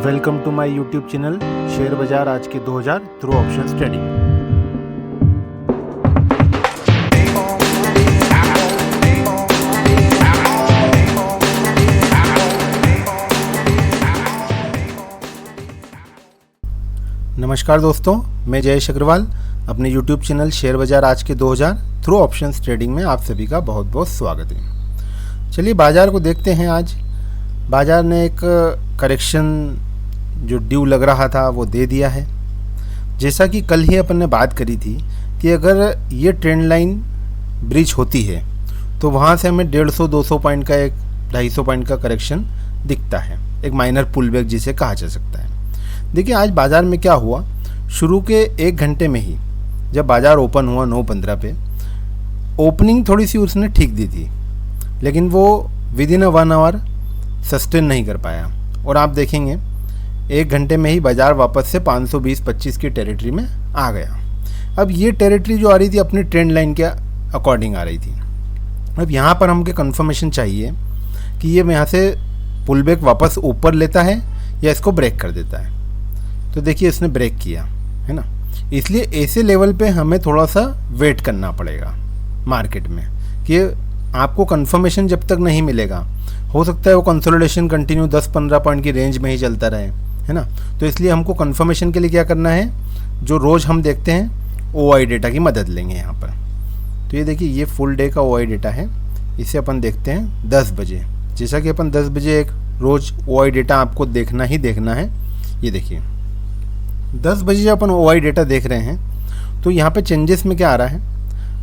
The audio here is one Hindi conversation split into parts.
Welcome to my YouTube channel share बाजार आज के 2000 थ्रू ऑप्शंस ट्रेडिंग। नमस्कार दोस्तों, मैं जयेश अग्रवाल अपने यूट्यूब चैनल शेयर बाजार आज के 2000 थ्रू ऑप्शंस ट्रेडिंग में आप सभी का बहुत बहुत स्वागत है। चलिए बाजार को देखते हैं। आज बाजार ने एक करेक्शन जो ड्यू लग रहा था वो दे दिया है। जैसा कि कल ही अपन ने बात करी थी कि अगर ये ट्रेंड लाइन ब्रीच होती है तो वहाँ से हमें 150-200 पॉइंट का एक 250 पॉइंट का करेक्शन दिखता है, एक माइनर पुल बैक जिसे कहा जा सकता है। देखिए आज बाज़ार में क्या हुआ, शुरू के 1 घंटे में ही जब बाज़ार ओपन हुआ 9:15 पे, ओपनिंग थोड़ी सी उसने ठीक दी थी, लेकिन वो विद इन 1 आवर सस्टेन नहीं कर पाया और आप देखेंगे 1 घंटे में ही बाज़ार वापस से 520-25 की टेरिटरी में आ गया। अब ये टेरिटरी जो आ रही थी अपनी ट्रेंड लाइन के अकॉर्डिंग आ रही थी। अब यहाँ पर हमको कंफर्मेशन चाहिए कि ये यहाँ से पुल बैक वापस ऊपर लेता है या इसको ब्रेक कर देता है। तो देखिए इसने ब्रेक किया है ना, इसलिए ऐसे लेवल पे हमें थोड़ा सा वेट करना पड़ेगा मार्केट में कि आपको कंफर्मेशन जब तक नहीं मिलेगा, हो सकता है वो कंसोलिडेशन कंटिन्यू 10-15 पॉइंट की रेंज में ही चलता रहे, है ना। तो इसलिए हमको कंफर्मेशन के लिए क्या करना है, जो रोज़ हम देखते हैं OI डेटा की मदद लेंगे यहाँ पर। तो ये देखिए ये फुल डे का OI डेटा है, इसे अपन देखते हैं 10 बजे। जैसा कि अपन 10 बजे एक रोज़ OI डेटा आपको देखना ही देखना है। ये देखिए 10 बजे जब अपन OI डेटा देख रहे हैं तो यहाँ पे चेंजेस में क्या आ रहा है,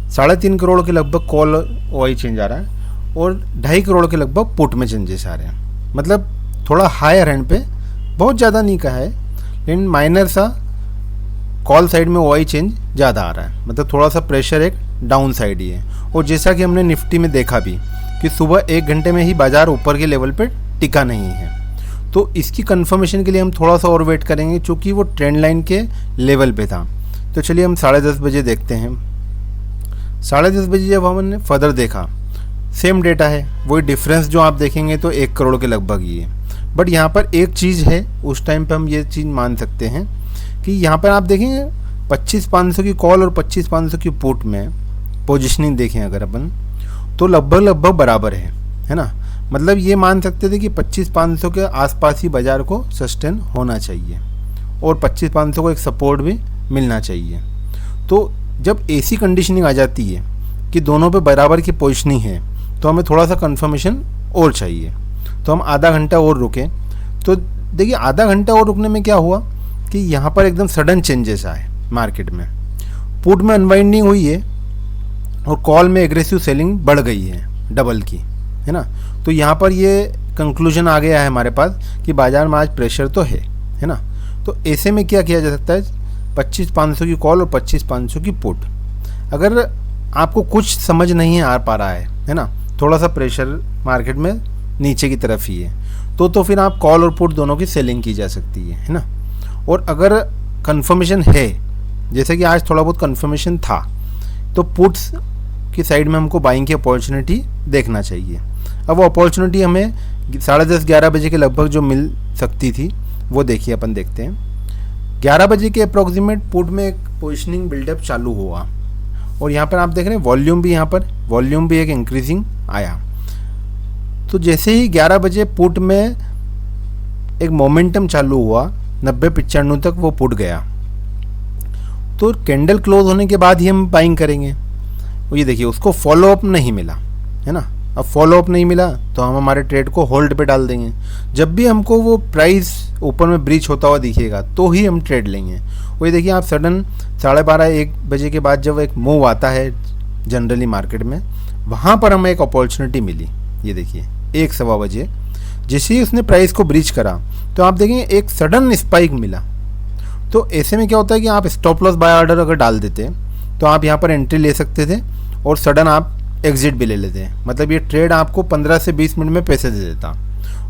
3.5 करोड़ के लगभग कॉल OI चेंज आ रहा है और 2.5 करोड़ के लगभग पुट में चेंजेस आ रहे हैं। मतलब थोड़ा हायर एंड पे, बहुत ज़्यादा नहीं कहा है, लेकिन माइनर सा कॉल साइड में OI चेंज ज़्यादा आ रहा है। मतलब थोड़ा सा प्रेशर एक डाउन साइड ही है। और जैसा कि हमने निफ्टी में देखा भी कि सुबह 1 घंटे में ही बाज़ार ऊपर के लेवल पे टिका नहीं है, तो इसकी कंफर्मेशन के लिए हम थोड़ा सा और वेट करेंगे, चूँकि वो ट्रेंड लाइन के लेवल पे था। तो चलिए हम 10:30 बजे देखते हैं। 10:30 बजे जब हमने फर्दर देखा, सेम डेटा है, वही डिफरेंस जो आप देखेंगे तो 1 करोड़ के लगभग ही है। बट यहाँ पर एक चीज़ है, उस टाइम पे हम ये चीज़ मान सकते हैं कि यहाँ पर आप देखेंगे 25,500 की कॉल और 25,500 की पुट में पोजिशनिंग देखें अगर अपन, तो लगभग बराबर है ना। मतलब ये मान सकते थे कि 25,500 के आसपास ही बाज़ार को सस्टेन होना चाहिए और 25,500 को एक सपोर्ट भी मिलना चाहिए। तो जब ऐसी कंडीशनिंग आ जाती है कि दोनों पे बराबर की पोजीशनिंग है तो हमें थोड़ा सा कंफर्मेशन और चाहिए। तो हम आधा घंटा और रुके। तो देखिए आधा घंटा और रुकने में क्या हुआ कि यहाँ पर एकदम सडन चेंजेस आए मार्केट में। पुट में अनवाइंडिंग हुई है और कॉल में एग्रेसिव सेलिंग बढ़ गई है डबल की, है ना। तो यहाँ पर ये कंक्लूजन आ गया है हमारे पास कि बाज़ार में आज प्रेशर तो है ना। तो ऐसे में क्या किया जा सकता है, 25,500 की कॉल और 25,500 की पुट। अगर आपको कुछ समझ नहीं आ पा रहा है ना, थोड़ा सा प्रेशर मार्केट में नीचे की तरफ ही है, तो फिर आप कॉल और पुट दोनों की सेलिंग की जा सकती है ना। और अगर कंफर्मेशन है, जैसे कि आज थोड़ा बहुत कंफर्मेशन था, तो पुट्स की साइड में हमको बाइंग की अपॉर्चुनिटी देखना चाहिए। अब वो अपॉर्चुनिटी हमें 10:30-11 बजे के लगभग जो मिल सकती थी वो देखिए अपन देखते हैं। 11 बजे के अप्रॉक्सीमेट पुट में एक पोजिशनिंग बिल्डअप चालू हुआ और यहाँ पर आप देख रहे हैं वॉल्यूम भी एक इंक्रीजिंग आया। तो जैसे ही 11 बजे पुट में एक मोमेंटम चालू हुआ, 90-95 तक वो पुट गया, तो कैंडल क्लोज होने के बाद ही हम बाइंग करेंगे। और ये देखिए उसको फॉलो अप नहीं मिला, है ना। अब फॉलो अप नहीं मिला तो हम हमारे ट्रेड को होल्ड पे डाल देंगे। जब भी हमको वो प्राइस ऊपर में ब्रीच होता हुआ दिखेगा तो ही हम ट्रेड लेंगे। वही देखिए आप सडन 12:30-1 बजे के बाद जब एक मूव आता है जनरली मार्केट में, वहाँ पर हमें एक अपॉर्चुनिटी मिली। ये देखिए 1-1:15 बजे जैसे ही उसने प्राइस को ब्रीच करा तो आप देखेंगे एक सडन स्पाइक मिला। तो ऐसे में क्या होता है कि आप स्टॉप लॉस बाय ऑर्डर अगर डाल देते तो आप यहाँ पर एंट्री ले सकते थे और सडन आप एग्जिट भी ले लेते हैं। मतलब ये ट्रेड आपको 15 से 20 मिनट में पैसे दे देता।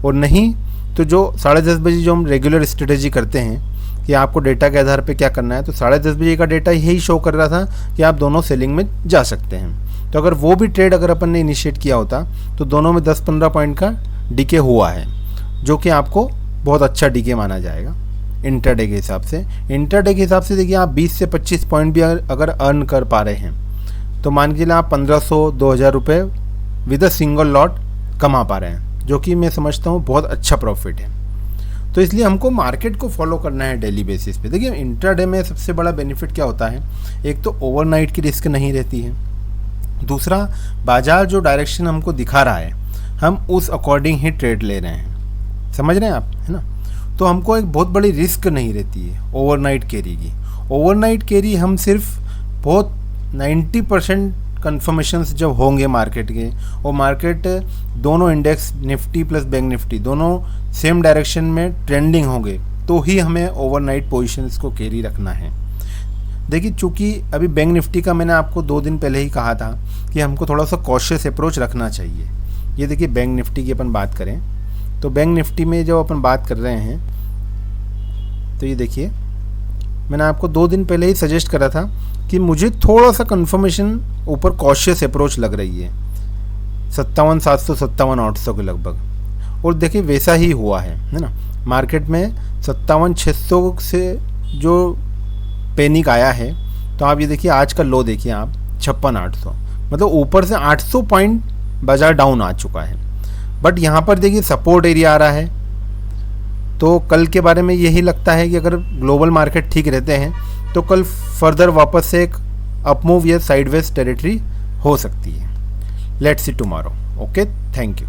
और नहीं तो जो 10:30 बजे जो हम रेगुलर स्ट्रेटेजी करते हैं कि आपको डेटा के आधार पे क्या करना है, तो 10:30 बजे का डेटा यही शो कर रहा था कि आप दोनों सेलिंग में जा सकते हैं। तो अगर वो भी ट्रेड अगर अपन ने इनिशिएट किया होता तो दोनों में 10-15 पॉइंट का डीके हुआ है, जो कि आपको बहुत अच्छा डीके माना जाएगा इंटरडे के हिसाब से। इंटरडे के हिसाब से देखिए आप 20 से 25 पॉइंट भी अगर अर्न कर पा रहे हैं तो मान के चलिए आप 1500-2000 रुपये विद अ सिंगल लॉट कमा पा रहे हैं, जो कि मैं समझता हूँ बहुत अच्छा प्रॉफिट है। तो इसलिए हमको मार्केट को फॉलो करना है डेली बेसिस पे। देखिए इंट्राडे में सबसे बड़ा बेनिफिट क्या होता है, एक तो ओवरनाइट की रिस्क नहीं रहती है, दूसरा बाजार जो डायरेक्शन हमको दिखा रहा है हम उस अकॉर्डिंग ही ट्रेड ले रहे हैं, समझ रहे हैं आप, है ना। तो हमको एक बहुत बड़ी रिस्क नहीं रहती है ओवरनाइट कैरी की। ओवरनाइट कैरी हम सिर्फ बहुत 90% कन्फर्मेशंस जब होंगे मार्केट के, और मार्केट दोनों index Nifty plus bank Nifty दोनों सेम डायरेक्शन में ट्रेंडिंग होंगे, तो ही हमें ओवरनाइट पोजीशंस को कैरी रखना है। देखिए चूँकि अभी बैंक निफ्टी का मैंने आपको 2 दिन पहले ही कहा था कि हमको थोड़ा सा कॉशियस अप्रोच रखना चाहिए। ये देखिए बैंक निफ्टी की अपन बात करें तो बैंक निफ्टी में जब अपन बात कर रहे हैं तो ये देखिए मैंने आपको 2 दिन पहले ही सजेस्ट करा था कि मुझे थोड़ा सा कंफर्मेशन ऊपर कॉशियस अप्रोच लग रही है 57,700 57,800 के लगभग, और देखिए वैसा ही हुआ है ना। मार्केट में 57,600 से जो पैनिक आया है, तो आप ये देखिए आज का लो देखिए आप 56,800, मतलब ऊपर से 800 पॉइंट बाजार डाउन आ चुका है। बट यहाँ पर देखिए सपोर्ट एरिया आ रहा है, तो कल के बारे में यही लगता है कि अगर ग्लोबल मार्केट ठीक रहते हैं तो कल फर्दर वापस से एक अपमूव या साइडवेज टेरिटरी हो सकती है। Let's see tomorrow. Okay, thank you.